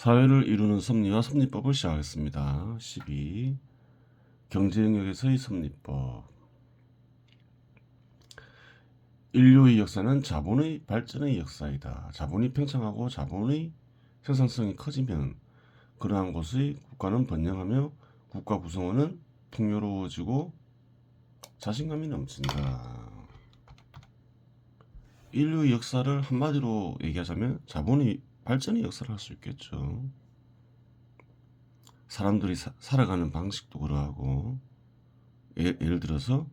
사회를 이루는 섭리와 섭리법을 시작하겠습니다. 12. 경제 영역에서의 섭리법. 인류의 역사는 자본의 발전의 역사이다. 자본이 팽창하고 자본의 생산성이 커지면 그러한 곳의 국가는 번영하며 국가 구성원은 풍요로워지고 자신감이 넘친다. 인류의 역사를 한마디로 얘기하자면 자본의 발전의 역사를 할 수 있겠죠. 사람들이 살아가는 방식도 그러하고 예를 들어서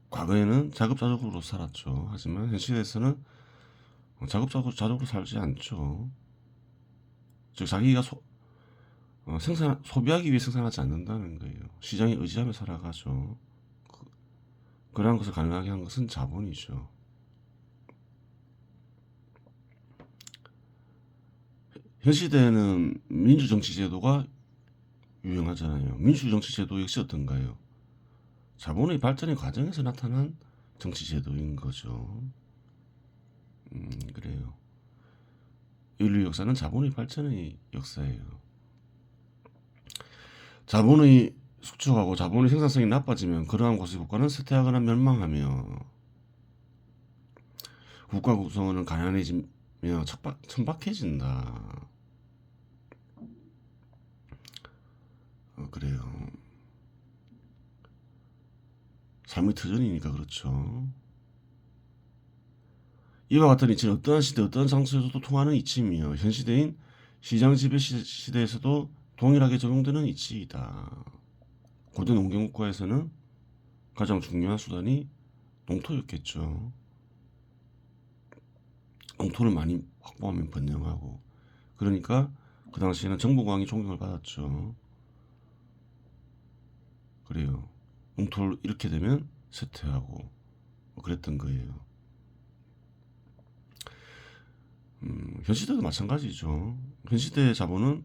과거에는 자급자족으로 살았죠. 하지만 현 시대에서는 자급자족으로 살지 않죠. 즉 자기가 소비하기 위해 생산하지 않는다는 거예요. 시장에 의지하며 살아가죠. 그러한 것을 가능하게 한 것은 자본이죠. 현 시대에는 민주정치제도가 유행하잖아요. 민주정치제도 역시 어떤가요? 자본의 발전의 과정에서 나타난 정치제도인 거죠. 그래요. 인류 역사는 자본의 발전의 역사예요. 자본의 수축하고 자본의 생산성이 나빠지면 그러한 곳의 국가는 쇠퇴하거나 멸망하며 국가 구성원은 가난해지며 천박해진다. 그래요. 삶의 터전이니까 그렇죠. 이와 같은 이치는 어떠한 시대 어떠한 장소에서도 통하는 이치이며 현 시대인 시장 지배 시대에서도 동일하게 적용되는 이치이다. 고대 농경국가에서는 가장 중요한 수단이 농토였겠죠. 농토를 많이 확보하면 번영하고, 그러니까 그 당시에는 정보광이 존경을 받았죠. 그래요. 농토를 잃게 되면 쇠퇴하고 뭐 그랬던 거예요. 현 시대도 마찬가지죠. 현 시대의 자본은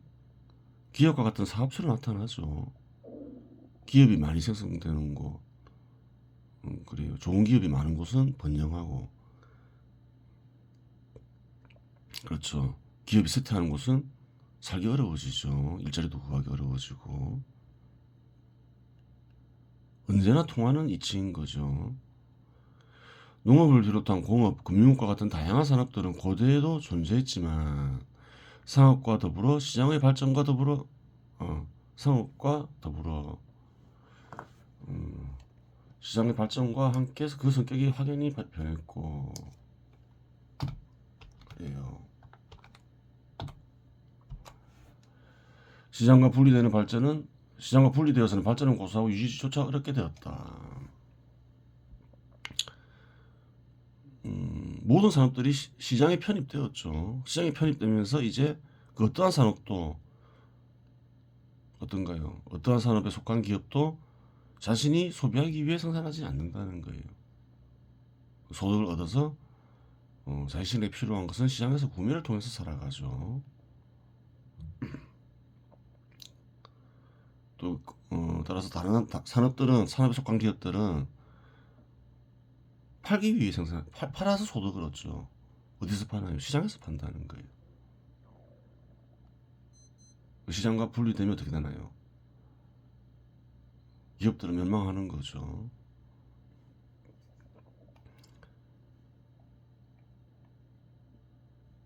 기업과 같은 사업체로 나타나죠. 기업이 많이 생성되는 곳, 그래요. 좋은 기업이 많은 곳은 번영하고, 그렇죠. 기업이 쇠퇴하는 곳은 살기 어려워지죠. 일자리도 구하기 어려워지고. 언제나 통하는 이치인 거죠. 농업을 비롯한 공업, 금융업과 같은 다양한 산업들은 고대에도 존재했지만 상업과 더불어 시장의 발전과 더불어 상업과 더불어 시장의 발전과 함께 그 성격이 확연히 변했고 그래요. 시장과 분리되어서는 발전은 고사하고 유지조차 어렵게 되었다. 모든 산업들이 시장에 편입되었죠. 시장에 편입되면서 이제 그 어떠한 산업도 어떤가요? 어떠한 산업에 속한 기업도 자신이 소비하기 위해 생산하지 않는다는 거예요. 소득을 얻어서 자신에게 필요한 것은 시장에서 구매를 통해서 살아가죠. 또 따라서 다른 산업에 속한 기업들은 팔기 위해 팔아서 소득을 얻죠. 어디서 파나요? 시장에서 판다는 거예요. 시장과 분리되면 어떻게 되나요? 기업들은 멸망하는 거죠.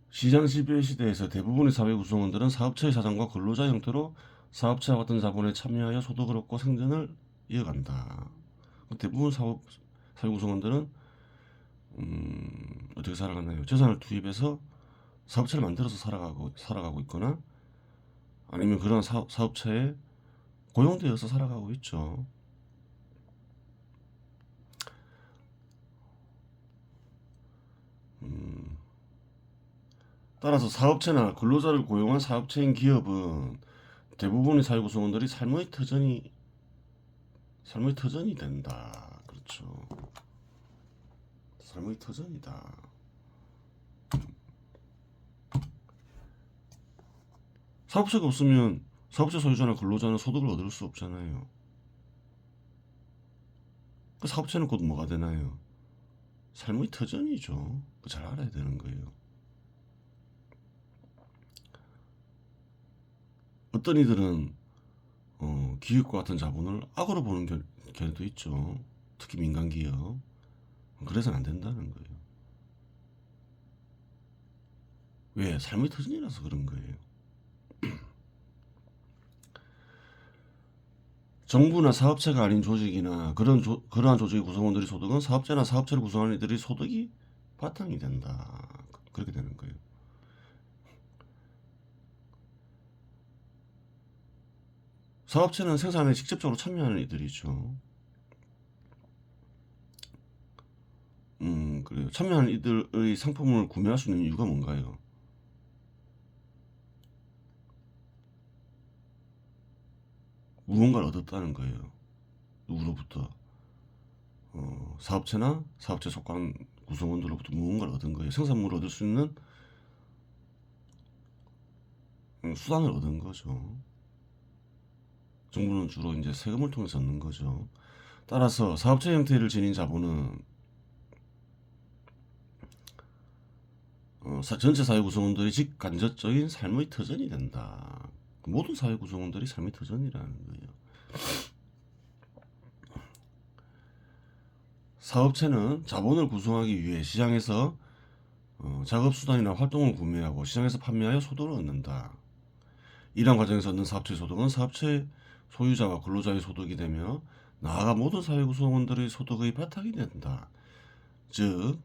시장 지배 시대에서 대부분의 사회 구성원들은 사업체의 사장과 근로자 형태로 사업체와 같은 자본에 참여하여 소득을 얻고 생존을 이어간다. 대부분 사회 구성원들은 어떻게 살아가나요? 재산을 투입해서 사업체를 만들어서 살아가고 있거나 아니면 그런 사업체에 고용되어서 살아가고 있죠. 따라서 사업체나 근로자를 고용한 사업체인 기업은 대부분의 사회 구성원들이 삶의 터전이 된다. 그렇죠. 삶의 터전이다. 사업체가 없으면 사업체 소유자나 근로자는 소득을 얻을 수 없잖아요. 그 사업체는 곧 뭐가 되나요? 삶의 터전이죠. 잘 알아야 되는 거예요. 어떤 이들은 기업과 같은 자본을 악으로 보는 견해도 있죠. 특히 민간 기업. 그래서는 안 된다는 거예요. 왜? 삶의 터전이라서 그런 거예요. 정부나 사업체가 아닌 조직이나 그러한 조직의 구성원들의 소득은 사업체나 사업체를 구성하는 이들의 소득이 바탕이 된다. 그렇게 되는 거예요. 사업체는 생산에 직접적으로 참여하는 이들이죠. 그래요. 참여하는 이들의 상품을 구매할 수 있는 이유가 뭔가요? 무언가를 얻었다는 거예요. 누구로부터? 사업체나 사업체 속한 구성원들로부터 무언가를 얻은 거예요. 생산물을 얻을 수 있는 수단을 얻은 거죠. 정부는 주로 이제 세금을 통해서 얻는 거죠. 따라서 사업체 형태를 지닌 자본은 전체 사회 구성원들이 직간접적인 삶의 터전이 된다. 모든 사회 구성원들이 삶의 터전이라는 거예요. 사업체는 자본을 구성하기 위해 시장에서 작업수단이나 활동을 구매하고 시장에서 판매하여 소득을 얻는다. 이러한 과정에서 얻는 사업체 소득은 사업체 소유자와 근로자의 소득이 되며 나아가 모든 사회 구성원들의 소득의 바탕이 된다. 즉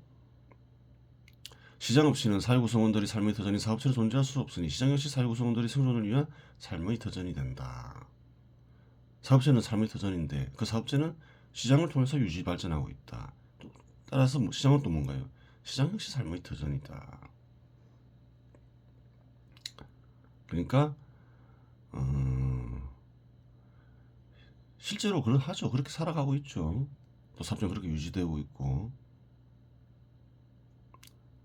시장 없이는 사회 구성원들의 삶의 터전인 사업체는 존재할 수 없으니 시장 역시 사회 구성원들의 생존을 위한 삶의 터전이 된다. 사업체는 삶의 터전인데 그 사업체는 시장을 통해서 유지 발전하고 있다. 따라서 시장은 또 뭔가요? 시장 역시 삶의 터전이다. 그러니까 실제로 하죠. 그렇게 살아가고 있죠. 또 사업체는 그렇게 유지되고 있고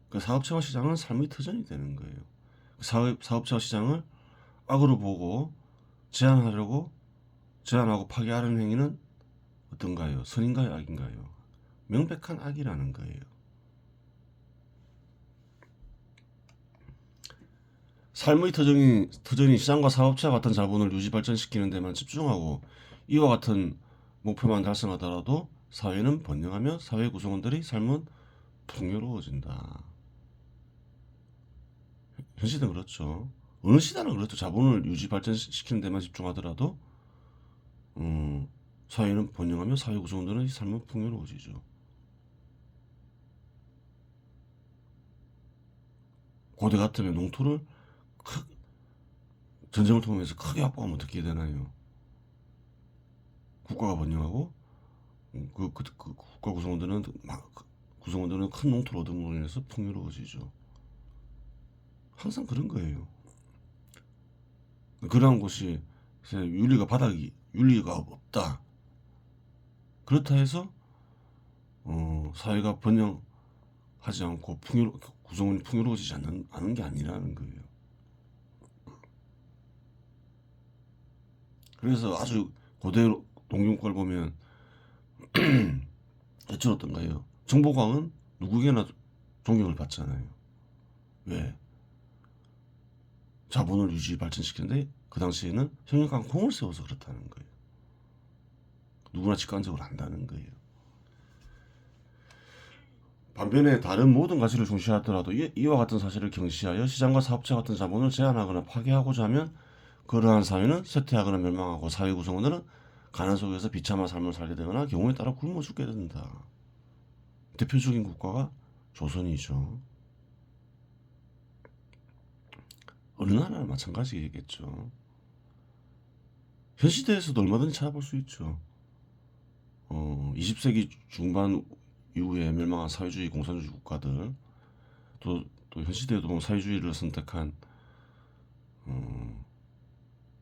그 사업체와 시장은 삶의 터전이 되는 거예요. 사업체와 시장을 악으로 보고 제한하고 파괴하려는 행위는 어떤가요? 선인가요? 악인가요? 명백한 악이라는 거예요. 삶의 터전이 시장과 사업체와 같은 자본을 유지 발전시키는 데만 집중하고 이와 같은 목표만 달성하더라도 사회는 번영하며 사회 구성원들의 삶은 풍요로워진다. 현 시대는 그렇죠. 어느 시대는 그렇죠. 자본을 유지 발전시키는 데만 집중하더라도 사회는 번영하며 사회 구성원들의 삶은 풍요로워지죠. 고대 같으면 농토를 전쟁을 통해서 크게 확보하면 어떻게 되나요? 국가가 번영하고 그 국가 구성원들은 큰 농토를 얻음으로 인해서 풍요로워지죠. 항상 그런 거예요. 그러한 곳이 윤리가 없다. 그렇다 해서 사회가 번영하지 않고 구성원이 풍요로워지지 않은 게 아니라는 거예요. 그래서 아주 고대 농경국가를 보면 대체 어떤가요? 정보광은 누구에게나 존경을 받잖아요. 왜? 자본을 유지 발전시키는데 그 당시에는 형용강 공을 세워서 그렇다는 거예요. 누구나 직관적으로 안다는 거예요. 반면에 다른 모든 가치를 중시하더라도 이와 같은 사실을 경시하여 시장과 사업체 같은 자본을 제한하거나 파괴하고자 하면 그러한 사회는 쇠퇴하거나 멸망하고 사회 구성원들은 가난 속에서 비참한 삶을 살게 되거나 경우에 따라 굶어 죽게 된다. 대표적인 국가가 조선이죠. 어느 나라나 마찬가지겠죠. 현 시대에서도 얼마든지 찾아볼 수 있죠. 20세기 중반 이후에 멸망한 사회주의 공산주의 국가들 또 현 시대에도 보면 사회주의를 선택한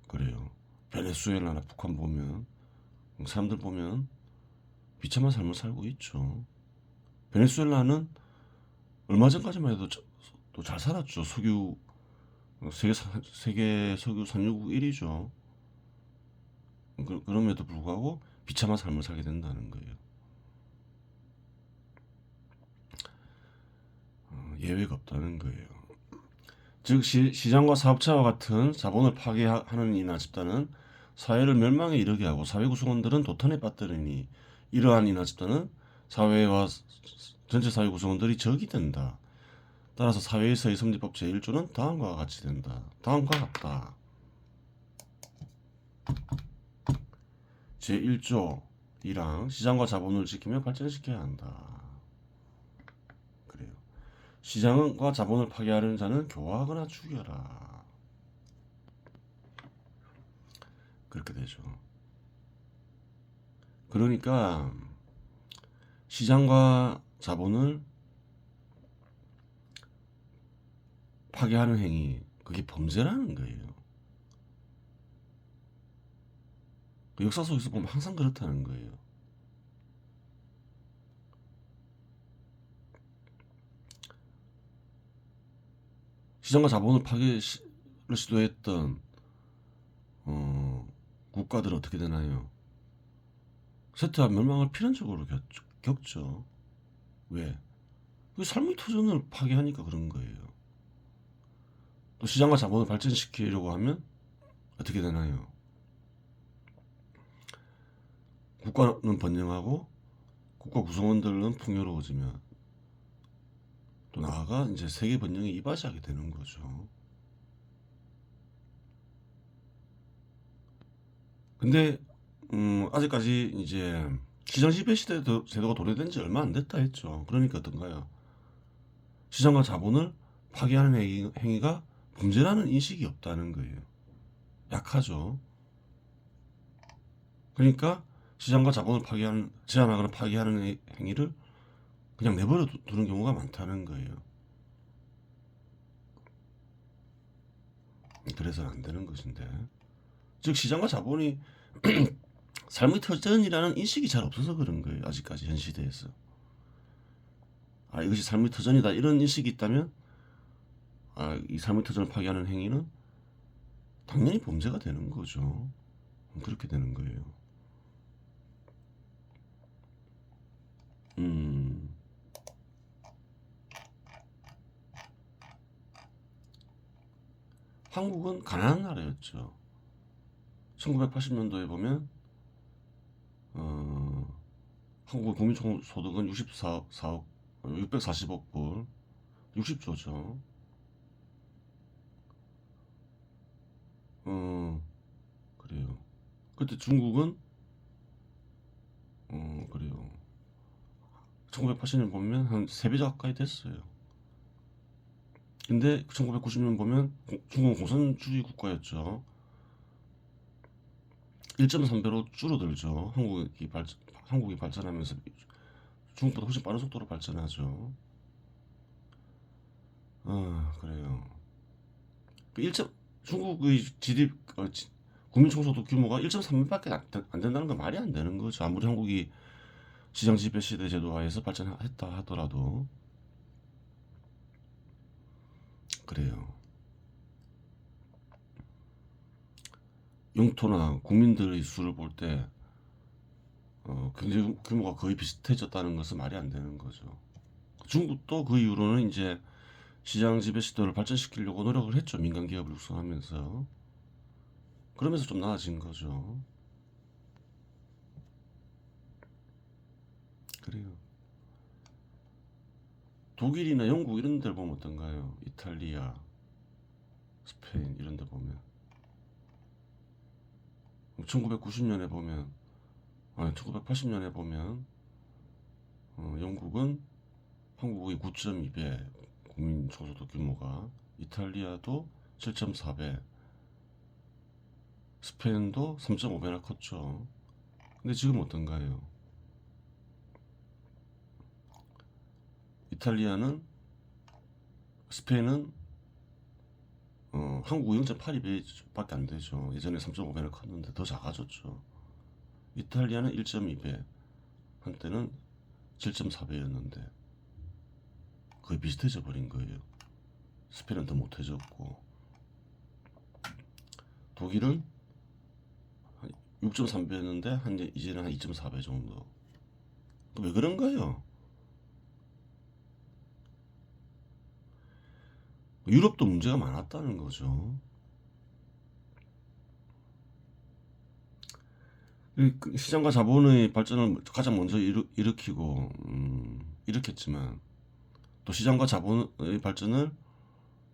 그래요. 베네수엘라나 북한 보면 사람들 보면 비참한 삶을 살고 있죠. 베네수엘라는 얼마 전까지만 해도 또 잘 살았죠. 세계 석유 산유국 1위죠. 그럼에도 불구하고 비참한 삶을 살게 된다는 거예요. 예외가 없다는 거예요. 즉 시장과 사업체와 같은 자본을 파괴하는 이나 집단은 사회를 멸망에 이르게 하고 사회 구성원들은 도탄에 빠뜨리니 이러한 이나 집단은 사회와 전체 사회 구성원들이 적이 된다. 따라서 사회에서의 성립법 제1조는 다음과 같이 된다. 다음과 같다. 제1조 1항 시장과 자본을 지키며 발전시켜야 한다. 그래요. 시장과 자본을 파괴하려는 자는 교화하거나 죽여라. 그렇게 되죠. 그러니까 시장과 자본을 파괴하는 행위, 그게 범죄라는 거예요. 역사 속에서 보면 항상 그렇다는 거예요. 시장과 자본을 파괴를 시도했던 국가들은 어떻게 되나요? 쇠퇴와 멸망을 필연적으로 겪죠. 왜? 그 삶의 터전을 파괴하니까 그런 거예요. 또 시장과 자본을 발전시키려고 하면 어떻게 되나요? 국가는 번영하고 국가 구성원들은 풍요로워지며 또 나아가 이제 세계 번영에 이바지하게 되는 거죠. 근데 아직까지 이제 시장 지배 제도가 도래된 지 얼마 안 됐다 했죠. 그러니까 어떤가요? 시장과 자본을 파괴하는 행위가 범죄라는 인식이 없다는 거예요. 약하죠. 그러니까 시장과 자본을 제한하거나 파괴하는 행위를 그냥 내버려 두는 경우가 많다는 거예요. 그래서는 안 되는 것인데. 즉 시장과 자본이 삶의 터전이라는 인식이 잘 없어서 그런 거예요. 아직까지 현 시대에서. 아, 이것이 삶의 터전이다 이런 인식이 있다면 이 삶의 터전을 파괴하는 행위는 당연히 범죄가 되는 거죠. 그렇게 되는 거예요. 한국은 가난한 나라였죠. 1980년도에 보면 한국의 국민소득은 640억 불, 60조죠. 그래요. 그때 중국은 그래요. 1980년 보면 한 3배 가까이 됐어요. 근데 1990년 보면 중국은 공산주의 국가였죠. 1.3배로 줄어들죠. 한국이 발전하면서 중국보다 훨씬 빠른 속도로 발전하죠. 그래요. 중국의 국민 총소득 규모가 1.3배밖에 안 된다는 건 말이 안 되는 거죠. 아무리 한국이 시장 지배 시대 제도 하에서 발전했다 하더라도 그래요. 영토나 국민들의 수를 볼 때 경제 규모가 거의 비슷해졌다는 것은 말이 안 되는 거죠. 중국도 그 이후로는 이제 시장 지배 시대를 발전시키려고 노력을 했죠. 민간 기업을 육성하면서. 그러면서 좀 나아진 거죠. 그래요. 독일이나 영국 이런 데를 보면 어떤가요? 이탈리아, 스페인 이런 데 보면 1990년에 보면 1980년에 보면 영국은 한국의 9.2배 국민 총소득 규모가, 이탈리아도 7.4배, 스페인도 3.5배나 컸죠. 근데 지금 어떤가요? 이탈리아는 스페인은 한국 0.82배밖에 안 되죠. 예전에 3.5배나 컸는데 더 작아졌죠. 이탈리아는 1.2배, 한때는 7.4배였는데 거의 비슷해져 버린 거예요. 스페인은 더 못해졌고, 독일은 6.3배였는데 이제는 한 2.4배 정도. 왜 그런가요? 유럽도 문제가 많았다는 거죠. 시장과 자본의 발전을 가장 먼저 일으키고 일으켰지만 또 시장과 자본의 발전을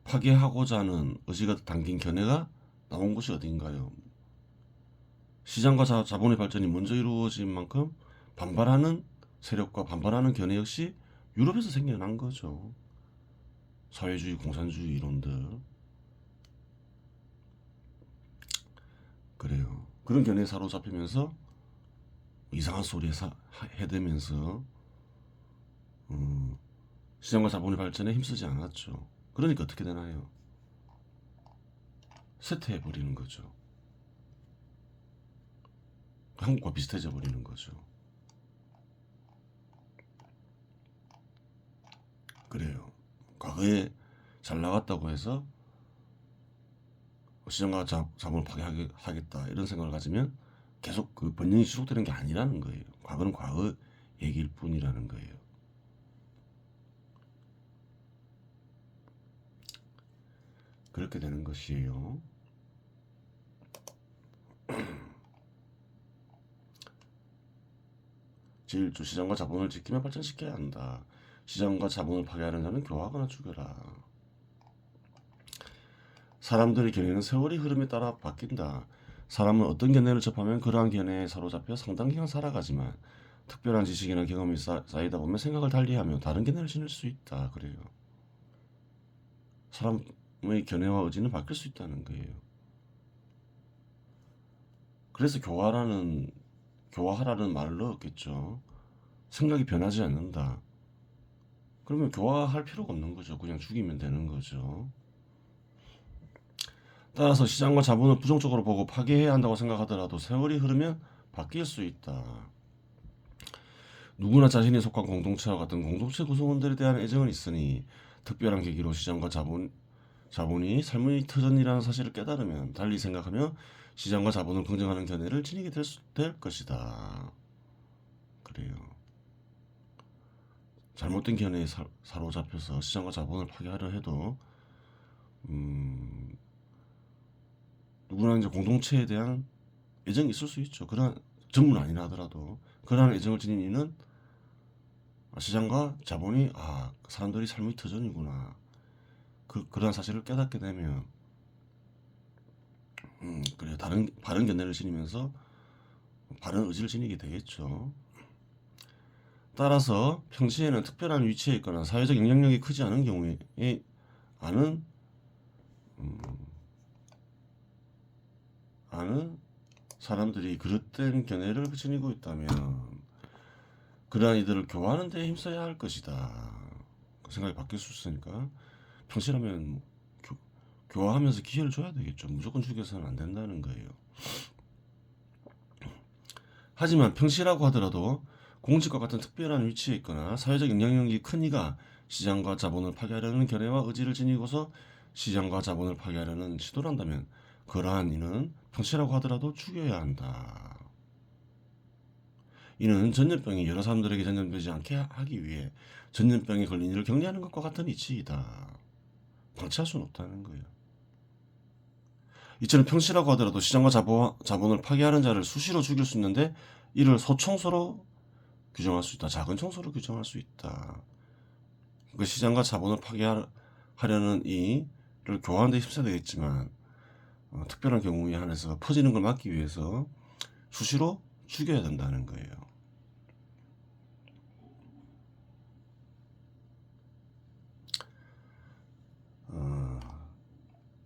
파괴하고자 하는 의지가 담긴 견해가 나온 곳이 어딘가요? 시장과 자본의 발전이 먼저 이루어진 만큼 반발하는 세력과 반발하는 견해 역시 유럽에서 생겨난 거죠. 사회주의, 공산주의 이론들. 그래요. 그런 견해에 사로잡히면서 이상한 소리에 해대면서 시장과 자본의 발전에 힘쓰지 않았죠. 그러니까 어떻게 되나요? 쇠퇴해버리는 거죠. 한국과 비슷해져 버리는 거죠. 그래요. 과거에 잘 나갔다고 해서 시장과 자본을 파괴하겠다 이런 생각을 가지면 계속 그 번영이 지속되는 게 아니라는 거예요. 과거는 과거 얘기일 뿐이라는 거예요. 그렇게 되는 것이에요. 제1조 시장과 자본을 지키며 발전시켜야 한다. 시장과 자본을 파괴하는 자는 교화하거나 죽여라. 사람들의 견해는 세월이 흐름에 따라 바뀐다. 사람은 어떤 견해를 접하면 그러한 견해에 사로잡혀 상당 기간 살아가지만 특별한 지식이나 경험이 쌓이다 보면 생각을 달리하며 다른 견해를 지닐 수 있다. 그래요. 사람의 견해와 의지는 바뀔 수 있다는 거예요. 그래서 교화하라는 말을 넣었겠죠. 생각이 변하지 않는다. 그러면 교화할 필요가 없는 거죠. 그냥 죽이면 되는 거죠. 따라서 시장과 자본을 부정적으로 보고 파괴해야 한다고 생각하더라도 세월이 흐르면 바뀔 수 있다. 누구나 자신이 속한 공동체와 같은 공동체 구성원들에 대한 애정은 있으니 특별한 계기로 시장과 자본이 삶의 터전이라는 사실을 깨달으면 달리 생각하며 시장과 자본을 긍정하는 견해를 지니게 될 것이다. 그래요. 잘못된 견해에 사로잡혀서 시장과 자본을 파괴하려 해도 누구나 이제 공동체에 대한 애정이 있을 수 있죠. 그런 전부는 아니라 하더라도 그러한 애정을 지닌 이는 시장과 자본이 사람들이 삶의 터전이구나. 그러한 사실을 깨닫게 되면 그래 바른 견해를 지니면서 바른 의지를 지니게 되겠죠. 따라서 평시에는 특별한 위치에 있거나 사회적 영향력이 크지 않은 경우에 아는 사람들이 그릇된 견해를 지니고 있다면 그러한 이들을 교화하는 데 힘써야 할 것이다. 그 생각이 바뀔 수 있으니까 평시라면 교화하면서 기회를 줘야 되겠죠. 무조건 죽여서는 안 된다는 거예요. 하지만 평시라고 하더라도 공직과 같은 특별한 위치에 있거나 사회적 영향력이 큰 이가 시장과 자본을 파괴하려는 견해와 의지를 지니고서 시장과 자본을 파괴하려는 시도를 한다면 그러한 이는 평시라고 하더라도 죽여야 한다. 이는 전염병이 여러 사람들에게 전염되지 않게 하기 위해 전염병에 걸린 이를 격리하는 것과 같은 이치이다. 방치할 수는 없다는 거예요. 이처럼 평시라고 하더라도 시장과 자본을 파괴하는 자를 수시로 죽일 수 있는데 이를 소청소로 규정할 수 있다. 작은 청소로 규정할 수 있다. 그 시장과 자본을 파괴하려는 이를 교화하는 데 힘써야 되겠지만 특별한 경우에 한해서 퍼지는 걸 막기 위해서 수시로 죽여야 된다는 거예요.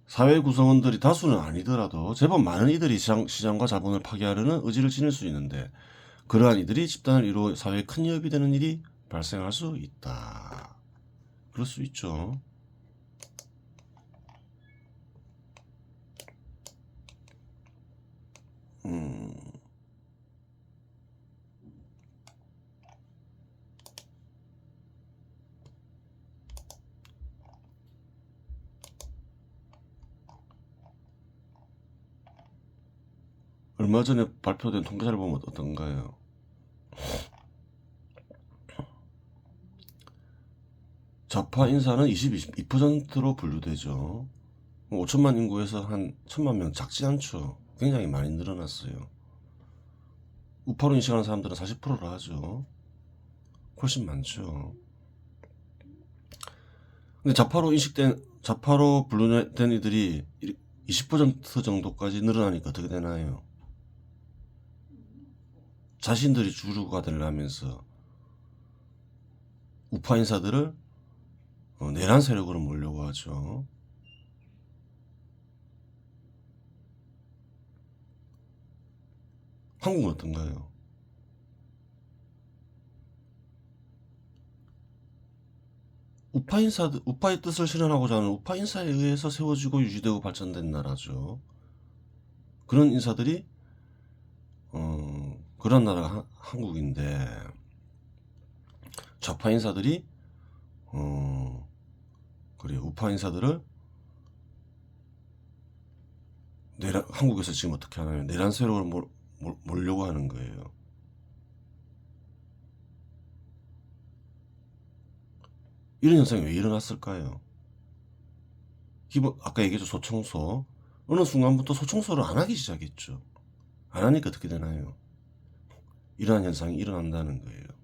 사회 구성원들이 다수는 아니더라도 제법 많은 이들이 시장과 자본을 파괴하려는 의지를 지닐 수 있는데 그러한 이들이 집단을 이루어 사회에 큰 위협이 되는 일이 발생할 수 있다. 그럴 수 있죠. 얼마 전에 발표된 통계를 보면 어떤가요? 좌파 인사는 22%로 분류되죠. 5천만 인구에서 한 1,000만 명 작지 않죠. 굉장히 많이 늘어났어요. 우파로 인식하는 사람들은 40%라 하죠. 훨씬 많죠. 근데 좌파로 분류된 이들이 20% 정도까지 늘어나니까 어떻게 되나요? 자신들이 주류가 되려면서 우파 인사들을 내란 세력으로 몰려고 하죠. 한국은 어떤가요? 우파의 뜻을 실현하고자 하는 우파 인사에 의해서 세워지고 유지되고 발전된 나라죠. 그런 인사들이 그런 나라가 한국인데 좌파 인사들이 그래요. 우파 인사들을 한국에서 지금 어떻게 하나요? 내란 세력으로 몰려고 하는 거예요. 이런 현상이 왜 일어났을까요? 아까 얘기했죠. 소청소. 어느 순간부터 소청소를 안 하기 시작했죠. 안 하니까 어떻게 되나요? 이러한 현상이 일어난다는 거예요.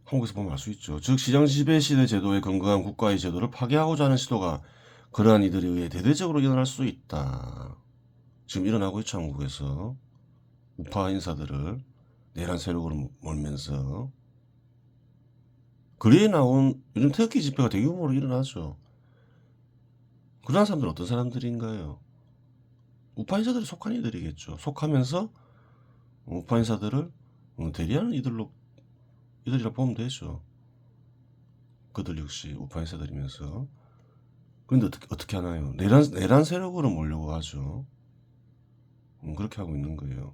한국에서 보면 알 수 있죠. 즉 시장 지배 시대 제도에 근거한 국가의 제도를 파괴하고자 하는 시도가 그러한 이들에 의해 대대적으로 일어날 수 있다. 지금 일어나고 있죠. 한국에서 우파 인사들을 내란 세력으로 몰면서 거리에 나온 요즘 태극기 집회가 대규모로 일어나죠. 그러한 사람들은 어떤 사람들인가요? 우파 인사들이 속한 이들이겠죠. 속하면서 우파 인사들을 대리하는 이들이라 보면 되죠. 그들 역시 우파 인사들이면서. 그런데 어떻게 하나요? 내란 세력으로 몰려고 하죠. 그렇게 하고 있는 거예요.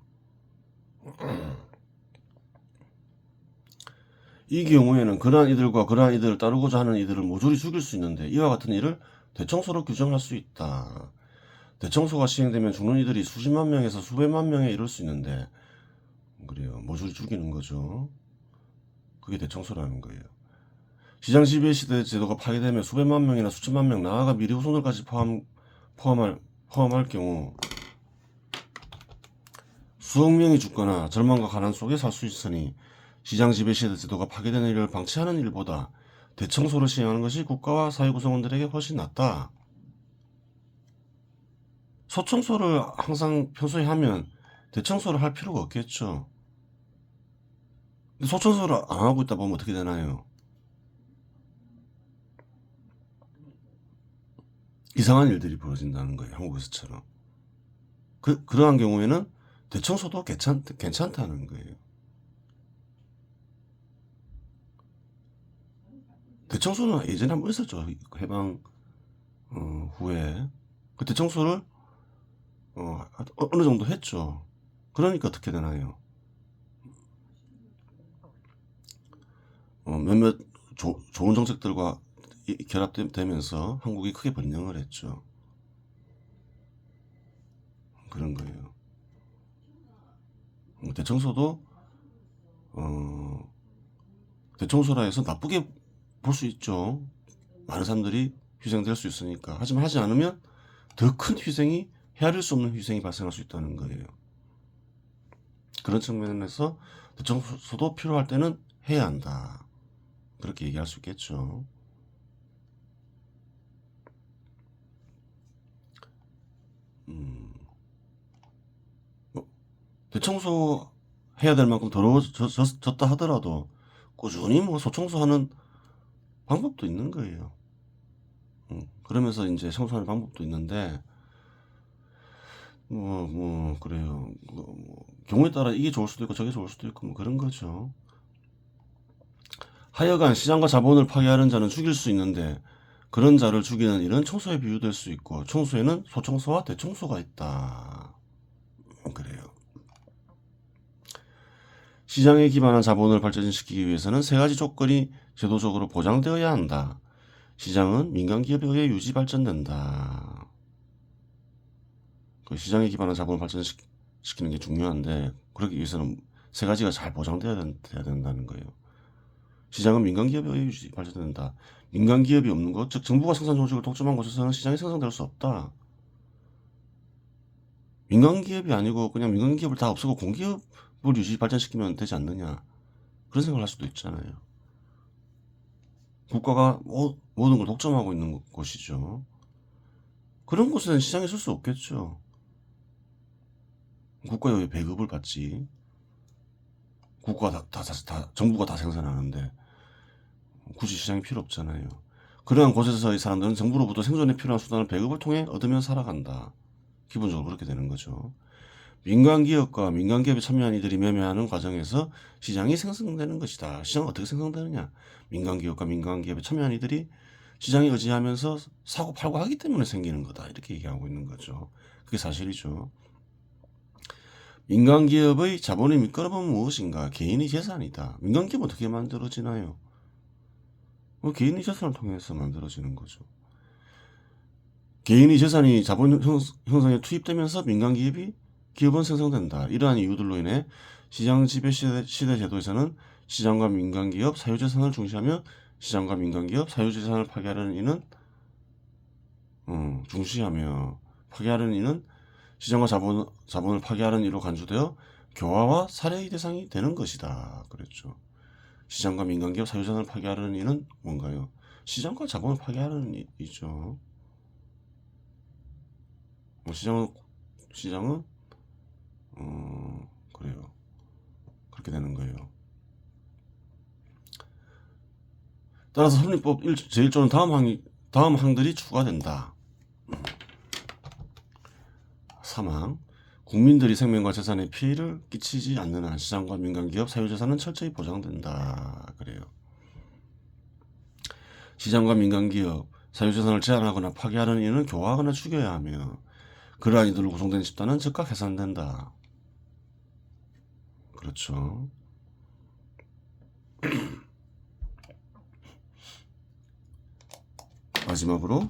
이 경우에는 그러한 이들을 따르고자 하는 이들을 모조리 죽일 수 있는데 이와 같은 일을 대청소로 규정할 수 있다. 대청소가 시행되면 죽는 이들이 수십만 명에서 수백만 명에 이를 수 있는데 그래요. 모조리 죽이는 거죠. 그게 대청소라는 거예요. 시장 지배 시대 제도가 파괴되면 수백만 명이나 수천만 명, 나아가 미래 후손들까지 포함할 경우 수억 명이 죽거나 절망과 가난 속에 살 수 있으니 시장 지배 시대 제도가 파괴되는 일을 방치하는 일보다 대청소를 시행하는 것이 국가와 사회 구성원들에게 훨씬 낫다. 소청소를 항상 평소에 하면 대청소를 할 필요가 없겠죠. 근데 소청소를 안 하고 있다 보면 어떻게 되나요? 이상한 일들이 벌어진다는 거예요. 한국에서처럼. 그러한 경우에는 대청소도 괜찮다는 거예요. 대청소는 예전에 한번 있었죠. 해방 후에. 그 대청소를 어느 정도 했죠. 그러니까 어떻게 되나요? 몇몇 좋은 정책들과 결합되면서 한국이 크게 번영을 했죠. 그런 거예요. 대청소도 대청소라 해서 나쁘게 볼 수 있죠. 많은 사람들이 희생될 수 있으니까. 하지만 하지 않으면 더 큰 희생이, 헤아릴 수 없는 희생이 발생할 수 있다는 거예요. 그런 측면에서 대청소도 필요할 때는 해야 한다. 그렇게 얘기할 수 있겠죠. 대청소 해야 될 만큼 더러워졌다 하더라도 꾸준히 소청소하는 방법도 있는 거예요. 그러면서 이제 청소하는 방법도 있는데 그래요. 경우에 따라 이게 좋을 수도 있고 저게 좋을 수도 있고 그런 거죠. 하여간 시장과 자본을 파괴하는 자는 죽일 수 있는데 그런 자를 죽이는 일은 청소에 비유될 수 있고 청소에는 소청소와 대청소가 있다. 그래요. 시장에 기반한 자본을 발전시키기 위해서는 세 가지 조건이 제도적으로 보장되어야 한다. 시장은 민간기업에 의해 유지 발전된다. 그 시장에 기반한 자본을 발전시키는 게 중요한데 그러기 위해서는 세 가지가 잘 보장돼야 된다는 거예요. 시장은 민간기업에 의해 발전된다. 민간기업이 없는 곳, 즉 정부가 생산 조직을 독점한 곳에서는 시장이 생성될 수 없다. 민간기업이 아니고 그냥 민간기업을 다 없애고 공기업을 발전시키면 되지 않느냐. 그런 생각을 할 수도 있잖아요. 국가가 모든 걸 독점하고 있는 곳이죠. 그런 곳에는 시장이 있을 수 없겠죠. 국가에 왜 배급을 받지? 국가가 정부가 다 생산하는데 굳이 시장이 필요 없잖아요. 그러한 곳에서의 사람들은 정부로부터 생존에 필요한 수단을 배급을 통해 얻으며 살아간다. 기본적으로 그렇게 되는 거죠. 민간기업과 민간기업에 참여한 이들이 매매하는 과정에서 시장이 생성되는 것이다. 시장은 어떻게 생성되느냐? 민간기업과 민간기업에 참여한 이들이 시장에 의지하면서 사고 팔고 하기 때문에 생기는 거다. 이렇게 얘기하고 있는 거죠. 그게 사실이죠. 민간기업의 자본의 밑거름은 무엇인가? 개인의 재산이다. 민간기업은 어떻게 만들어지나요? 개인의 재산을 통해서 만들어지는 거죠. 개인의 재산이 자본 형성에 투입되면서 기업은 생성된다. 이러한 이유들로 인해 시장 지배 시대 제도에서는 시장과 민간기업 사유재산을 중시하며 시장과 민간기업 사유재산을 파괴하려는 이는 중시하며 파괴하려는 이는 시장과 자본을 파괴하는 이로 간주되어 교화와 살해의 대상이 되는 것이다. 그랬죠. 시장과 민간기업 사유재산을 파괴하려는 이는 뭔가요? 시장과 자본을 파괴하는 이죠. 시장은 그래요. 그렇게 되는 거예요. 따라서 설립법 제1조는 다음 항들이 추가된다. 사망. 국민들이 생명과 재산에 피해를 끼치지 않는 한 시장과 민간기업 사유재산은 철저히 보장된다. 그래요. 시장과 민간기업 사유재산을 제한하거나 파괴하는 이는 교화하거나 죽여야 하며 그러한 이들로 구성된 집단은 즉각 해산된다. 그렇죠. 마지막으로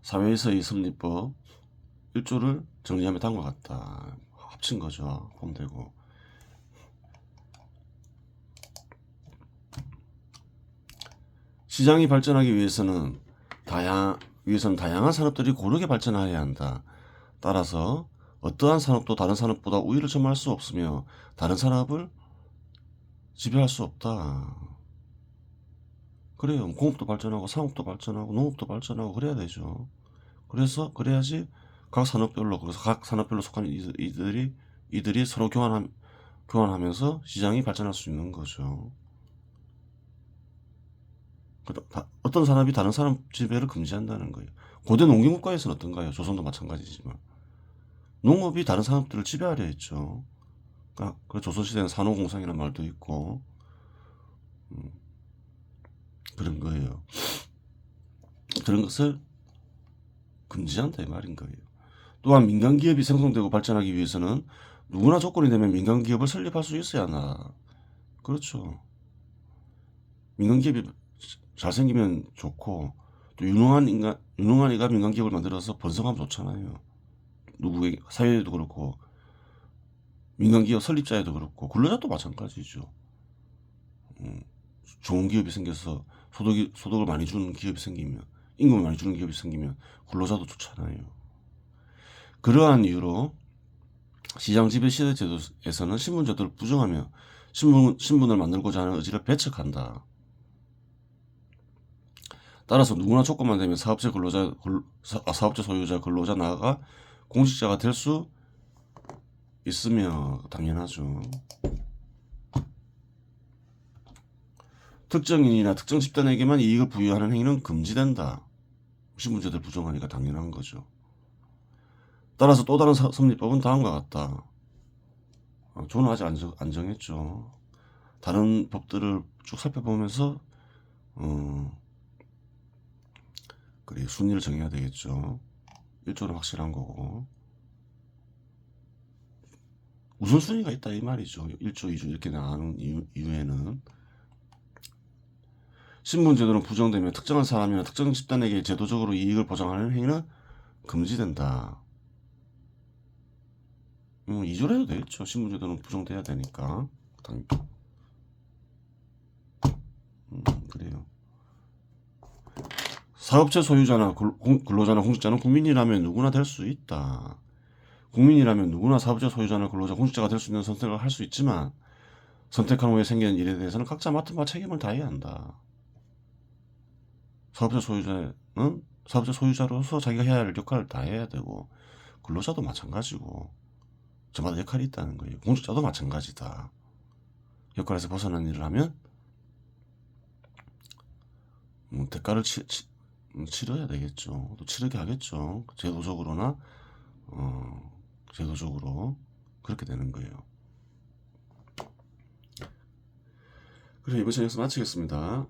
사회에서의 설립법 1조를 정리하면 다음과 같다. 합친 거죠. 폼되고. 시장이 발전하기 위해서는 다양한 산업들이 고르게 발전해야 한다. 따라서 어떠한 산업도 다른 산업보다 우위를 점할 수 없으며 다른 산업을 지배할 수 없다. 그래요. 공업도 발전하고 상업도 발전하고 농업도 발전하고 그래야 되죠. 그래야지 각 산업별로 속한 이들이 서로 교환하면서 시장이 발전할 수 있는 거죠. 어떤 산업이 다른 산업 지배를 금지한다는 거예요. 고대 농경국가에서는 어떤가요? 조선도 마찬가지지만 농업이 다른 산업들을 지배하려 했죠. 그러니까 조선시대는 산호공상이라는 말도 있고 그런 거예요. 그런 것을 금지한다 이 말인 거예요. 또한 민간기업이 생성되고 발전하기 위해서는 누구나 조건이 되면 민간기업을 설립할 수 있어야 한다. 그렇죠. 민간기업이 잘생기면 좋고 또 유능한 이가 민간기업을 만들어서 번성하면 좋잖아요. 누구에게 사회에도 그렇고 민간기업 설립자에도 그렇고 근로자도 마찬가지죠. 좋은 기업이 생겨서 소득을 많이 주는 기업이 생기면 임금을 많이 주는 기업이 생기면 근로자도 좋잖아요. 그러한 이유로 시장 지배 시대 제도에서는 신분제도를 부정하며 신분을 만들고자 하는 의지를 배척한다. 따라서 누구나 조건만 되면 사업체 소유자, 근로자 나아가 공직자가 될 수 있으며 당연하죠. 특정인이나 특정 집단에게만 이익을 부여하는 행위는 금지된다. 신분제도를 부정하니까 당연한 거죠. 따라서 또 다른 설립법은 다음과 같다. 저는 아직 안 정했죠. 다른 법들을 쭉 살펴보면서 그래 순위를 정해야 되겠죠. 1조는 확실한 거고 우선순위가 있다 이 말이죠. 1조, 2조 이렇게 나가는 이유에는 신분제도는 부정되면 특정한 사람이나 특정 집단에게 제도적으로 이익을 보장하는 행위는 금지된다. 2조로 해도 되겠죠. 신분제도는 부정돼야 되니까. 그래요. 사업체 소유자나 근로자나 공직자는 국민이라면 누구나 될 수 있다. 국민이라면 누구나 사업체 소유자나 근로자, 공직자가 될 수 있는 선택을 할 수 있지만 선택한 후에 생기는 일에 대해서는 각자 맡은 바 책임을 다해야 한다. 사업체 소유자로서 자기가 해야 할 역할을 다 해야 되고 근로자도 마찬가지고 저마다 역할이 있다는 거예요. 공직자도 마찬가지다. 역할에서 벗어난 일을 하면 대가를 치러야 되겠죠. 또 치르게 하겠죠. 제도적으로나 제도적으로 그렇게 되는 거예요. 그래 이번 시간에서 마치겠습니다.